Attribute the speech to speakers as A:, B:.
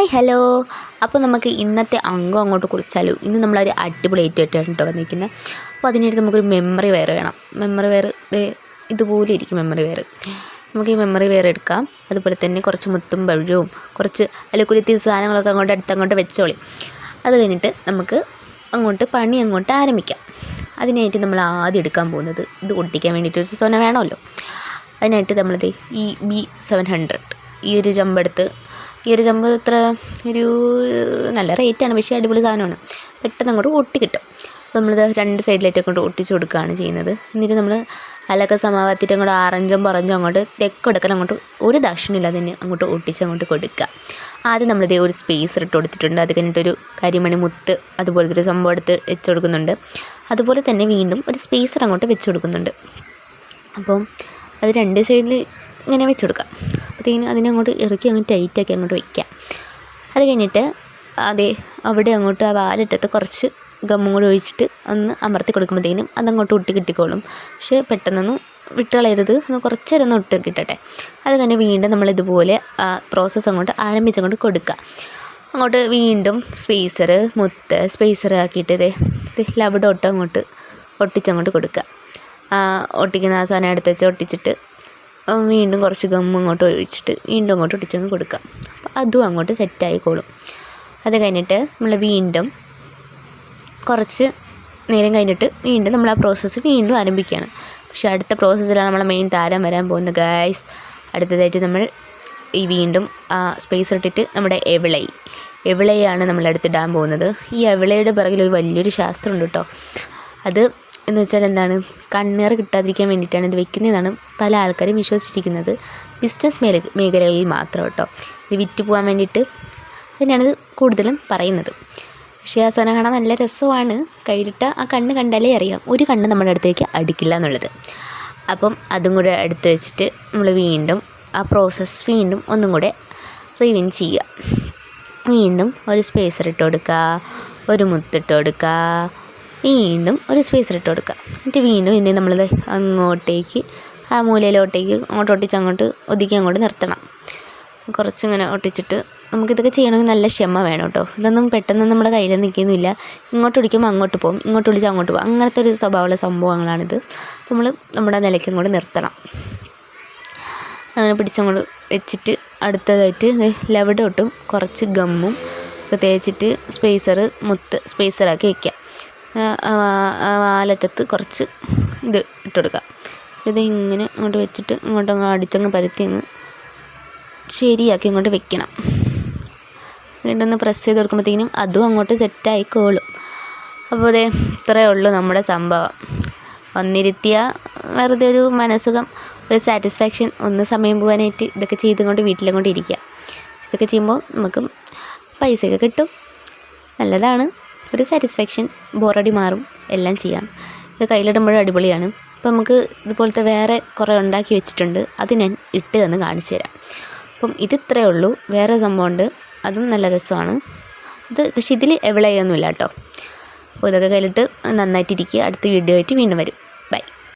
A: Hi hello. അപ്പോൾ നമുക്ക് ഇന്നത്തെ അംഗം അങ്ങോട്ട് കുറിച്ചാലോ. ഇന്ന് നമ്മളൊരു അടിപൊളി ഐറ്റമായിട്ടാണ് കേട്ടോ വന്നിരിക്കുന്നത്. അപ്പോൾ അതിനായിട്ട് നമുക്കൊരു മെമ്മറി വെയർ വേണം. മെമ്മറി വെയർ ഇതുപോലെ ഇരിക്കും. മെമ്മറി വെയർ നമുക്ക് ഈ മെമ്മറി വെയർ എടുക്കാം. അതുപോലെ തന്നെ കുറച്ച് മുത്തും പഴവും കുറച്ച് അലുക്കുരുത്തി സാധനങ്ങളൊക്കെ അങ്ങോട്ട് വെച്ചോളി. അത് കഴിഞ്ഞിട്ട് നമുക്ക് പണി ആരംഭിക്കാം. അതിനായിട്ട് നമ്മൾ ആദ്യം എടുക്കാൻ പോകുന്നത് ഇത് ഒട്ടിക്കാൻ വേണ്ടിയിട്ട് ഒരു സൊന വേണമല്ലോ. അതിനായിട്ട് നമ്മളത് ഈ B700 ഈ ഒരു ജമ്പെടുത്ത് ഇത്ര ഒരു നല്ല റേറ്റാണ്, പക്ഷേ അടിപൊളി സാധനമാണ്. പെട്ടെന്ന് അങ്ങോട്ട് ഒട്ടി കിട്ടും. അപ്പോൾ നമ്മളിത് രണ്ട് സൈഡിലായിട്ട് അങ്ങോട്ട് ഒട്ടിച്ച് കൊടുക്കുകയാണ് ചെയ്യുന്നത്. എന്നിട്ട് നമ്മൾ അലക്ക സമാവാത്തിട്ട് അങ്ങോട്ട് ആറഞ്ചും പുറഞ്ചും അങ്ങോട്ട് തെക്കെടുക്കാൻ അങ്ങോട്ട് ഒരു ദാക്ഷിണില്ല അതിന് അങ്ങോട്ട് ഒട്ടിച്ച് കൊടുക്കുക. ആദ്യം നമ്മളിത് ഒരു സ്പേസർ ഇട്ട് കൊടുത്തിട്ടുണ്ട്. അത് കഴിഞ്ഞിട്ടൊരു കരിമണി മുത്ത് അതുപോലത്തെ ഒരു സംഭവം എടുത്ത് വെച്ച് കൊടുക്കുന്നുണ്ട്. അതുപോലെ തന്നെ വീണ്ടും ഒരു സ്പേസർ അങ്ങോട്ട് വെച്ച് കൊടുക്കുന്നുണ്ട്. അപ്പം അത് രണ്ട് സൈഡിൽ ഇങ്ങനെ വെച്ച് കൊടുക്കാം. അപ്പോഴത്തേനും അതിനങ്ങോട്ട് ഇറക്കി ടൈറ്റാക്കി അങ്ങോട്ട് വയ്ക്കാം. അത് കഴിഞ്ഞിട്ട് അവിടെ അങ്ങോട്ട് ആ വാലിട്ടത്ത് കുറച്ച് ഗമ്മും കൂടി ഒഴിച്ചിട്ട് ഒന്ന് അമർത്തി കൊടുക്കുമ്പോഴത്തേനും അതങ്ങോട്ട് ഒട്ടി കിട്ടിക്കോളും. പക്ഷേ പെട്ടെന്നൊന്നും വിട്ട് കളയരുത്, കുറച്ച് നേരം ഒന്ന് ഒട്ടി കിട്ടട്ടെ. അത് കഴിഞ്ഞ് വീണ്ടും നമ്മളിതുപോലെ ആ പ്രോസസ്സ് ആരംഭിച്ചങ്ങോട്ട് കൊടുക്കുക. അങ്ങോട്ട് വീണ്ടും സ്പേസർ ആക്കിയിട്ട് ലവ് ഡോട്ട് ഒട്ടിച്ചങ്ങോട്ട് കൊടുക്കുക. ഒട്ടിക്കുന്ന ആ സാധനം എടുത്ത് വെച്ച് ഒട്ടിച്ചിട്ട് വീണ്ടും കുറച്ച് ഗമ്മ് ഒഴിച്ചിട്ട് വീണ്ടും ഒട്ടിച്ചങ്ങ് കൊടുക്കുക. അപ്പോൾ അതും അങ്ങോട്ട് സെറ്റായിക്കോളും. അത് കഴിഞ്ഞിട്ട് നമ്മൾ വീണ്ടും കുറച്ച് നേരം കഴിഞ്ഞിട്ട് വീണ്ടും നമ്മൾ ആ പ്രോസസ്സ് വീണ്ടും ആരംഭിക്കുകയാണ്. പക്ഷേ അടുത്ത പ്രോസസ്സിലാണ് നമ്മളെ മെയിൻ താരം വരാൻ പോകുന്നത് ഗൈസ്. അടുത്തതായിട്ട് നമ്മൾ ഈ വീണ്ടും ആ സ്പേസ് ഇട്ടിട്ട് നമ്മുടെ എവിളയാണ് നമ്മളടുത്തിടാൻ പോകുന്നത്. ഈ എവിളയുടെ പിറകിലൊരു വലിയൊരു ശാസ്ത്രമുണ്ട് കേട്ടോ. അത് എന്ന് വെച്ചാൽ എന്താണ്, കണ്ണേർ കിട്ടാതിരിക്കാൻ വേണ്ടിയിട്ടാണ് ഇത് വെക്കുന്നതെന്നാണ് പല ആൾക്കാരും വിശ്വസിച്ചിരിക്കുന്നത്. ബിസിനസ് മേഖലകളിൽ മാത്രം കേട്ടോ. ഇത് വിറ്റ് പോകാൻ വേണ്ടിയിട്ട് അതിനാണിത് കൂടുതലും പറയുന്നത്. പക്ഷേ ആ സോന കാണാൻ നല്ല രസമാണ്. കയ്യിലിട്ട ആ കണ്ണ് കണ്ടാലേ അറിയാം ഒരു കണ്ണ് നമ്മുടെ അടുത്തേക്ക് അടുക്കില്ല എന്നുള്ളത്. അപ്പം അതും കൂടെ എടുത്ത് വെച്ചിട്ട് നമ്മൾ വീണ്ടും ആ പ്രോസസ്സ് വീണ്ടും ഒന്നും കൂടെ റിവിൻ ചെയ്യുക. വീണ്ടും ഒരു സ്പേസർ ഇട്ട് കൊടുക്കുക, ഒരു മുത്തിട്ട് കൊടുക്കുക, വീണ്ടും ഒരു സ്പേസർ ഇട്ട് കൊടുക്കുക. എന്നിട്ട് വീണ്ടും ഇനി നമ്മളത് അങ്ങോട്ടേക്ക് ആ മൂലയിലോട്ടേക്ക് ഒട്ടിച്ച് ഒതുക്കി നിർത്തണം. കുറച്ചിങ്ങനെ ഒട്ടിച്ചിട്ട് നമുക്കിതൊക്കെ ചെയ്യണമെങ്കിൽ നല്ല ക്ഷമ വേണം കേട്ടോ. ഇതൊന്നും പെട്ടെന്ന് നമ്മുടെ കയ്യിൽ നിൽക്കുന്നില്ല. ഇങ്ങോട്ട് ഒടിക്കുമ്പോൾ അങ്ങോട്ട് പോകും, ഇങ്ങോട്ട് ഒടിച്ച് അങ്ങോട്ട് പോകും. അങ്ങനത്തെ ഒരു സ്വഭാവമുള്ള സംഭവങ്ങളാണിത്. അപ്പോൾ നമ്മൾ നമ്മുടെ നിലയ്ക്ക് നിർത്തണം. അങ്ങനെ പിടിച്ചങ്ങോട്ട് വെച്ചിട്ട് അടുത്തതായിട്ട് ലവ് ഡോട്ടും കുറച്ച് ഗമ്മും ഒക്കെ തേച്ചിട്ട് സ്പേസറാക്കി വയ്ക്കുക. വാലറ്റത്ത് കുറച്ച് ഇത് ഇട്ട് കൊടുക്കുക. ഇങ്ങനെ അങ്ങോട്ട് വെച്ചിട്ട് അടിച്ചങ്ങ് പരത്തി ശരിയാക്കി വെക്കണം. വീണ്ടൊന്ന് പ്രസ് ചെയ്ത് കൊടുക്കുമ്പോഴത്തേക്കും അതും അങ്ങോട്ട് സെറ്റായിക്കോളും. അപ്പോൾ ഇത്രയേ ഉള്ളൂ നമ്മുടെ സംഭവം. വന്നിരുത്തിയ വെറുതെ ഒരു മനസ്സുഖം, ഒരു സാറ്റിസ്ഫാക്ഷൻ, ഒന്ന് സമയം പോകാനായിട്ട് ഇതൊക്കെ വീട്ടിലങ്ങോട്ട് ഇരിക്കുക. ഇതൊക്കെ ചെയ്യുമ്പോൾ നമുക്ക് പൈസയൊക്കെ കിട്ടും, നല്ലതാണ്. ഒരു സാറ്റിസ്ഫാക്ഷൻ, ബോറടി മാറും, എല്ലാം ചെയ്യാം. ഇത് കയ്യിലിടുമ്പോഴും അടിപൊളിയാണ്. അപ്പോൾ നമുക്ക് ഇതുപോലത്തെ വേറെ കുറേ ഉണ്ടാക്കി വെച്ചിട്ടുണ്ട്, അത് ഞാൻ ഇട്ട് തന്ന് കാണിച്ചു തരാം. അപ്പം ഇത്രയേ ഉള്ളൂ. വേറെ സംഭവമുണ്ട്, അതും നല്ല രസമാണ്. പക്ഷേ ഇതിൽ എവിടെയൊന്നുമില്ല കേട്ടോ. അപ്പോൾ ഇതൊക്കെ കയ്യിലിട്ട് നന്നായിട്ടിരിക്കുക. അടുത്ത വീഡിയോ ആയിട്ട് വീണ്ടും വരും.